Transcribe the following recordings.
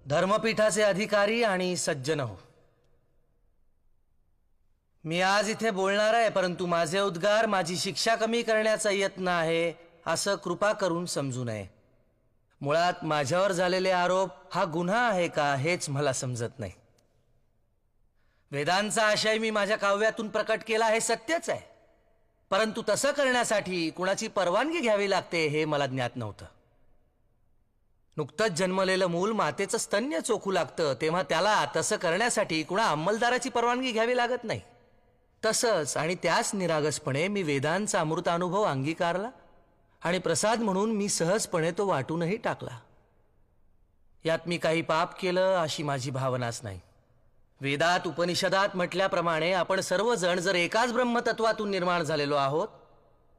धर्मपीठाचे अधिकारी आणि सज्जन हो, मी आज इथे बोलणार आहे, परंतु माझे उद्गार माझी शिक्षा कमी करण्याचा यत्न आहे असं कृपा करून समजू नये. मुळात माझ्यावर झालेले आरोप हा गुन्हा आहे का हेच मला समजत नाही. वेदांचा आशय मी माझ्या काव्यातून प्रकट केला हे सत्यच आहे, परंतु तसं करण्यासाठी कुणाची परवानगी घ्यावी लागते हे मला ज्ञात नव्हतं. नुकतंच जन्मलेलं मूल मातेचं स्तन्य चोखू लागतं तेव्हा त्याला तसं करण्यासाठी कुणा अंमलदाराची परवानगी घ्यावी लागत नाही. तसंच आणि त्याच निरागसपणे मी वेदांचा अमृतानुभव अंगीकारला आणि प्रसाद म्हणून मी सहजपणे तो वाटूनही टाकला. यात मी काही पाप केलं अशी माझी भावनाच नाही. वेदात उपनिषदात म्हटल्याप्रमाणे आपण सर्वजण जर एकाच ब्रह्मतत्वातून निर्माण झालेलो आहोत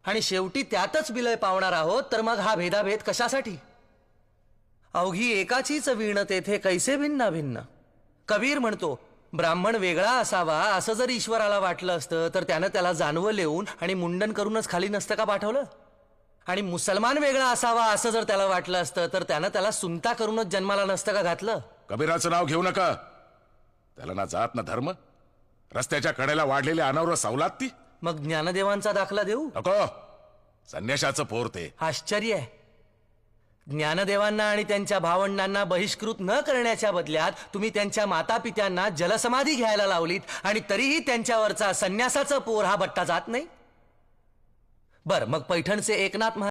आणि शेवटी त्यातच विलय पावणार आहोत, तर मग हा भेदाभेद कशासाठी? अवघी एकाचीच वीण तेथे कैसे भिन्न भिन्न. कबीर म्हणतो, ब्राह्मण वेगळा असावा असं जर ईश्वराला वाटलं असतं तर त्यानं त्याला जानवं लिहून आणि मुंडन करूनच खाली नसतं का पाठवलं? आणि मुसलमान वेगळा असावा असं जर त्याला वाटलं असतं तर त्यानं त्याला सुनता करूनच जन्माला नसतं का घातलं? कबीराचं नाव घेऊ नका. त्याला ना जात ना धर्म. रस्त्याच्या कडेला वाढलेली अनावर सवलात ती. मग ज्ञानदेवांचा दाखला देऊ नको. संन्याशाचं पोर ते. आश्चर्य आहे. ज्ञानदेवांना आणि त्यांच्या भावंडांना बहिष्कृत न करण्याच्या बदल्यात तुम्ही त्यांच्या मातापित्यांना जलसमाधी घ्यायला लावलीत आणि तरीही त्यांच्यावरचा संन्यासाचं पोर हा बट्टा जात नाही. बर, मग पैठणचे एकनाथ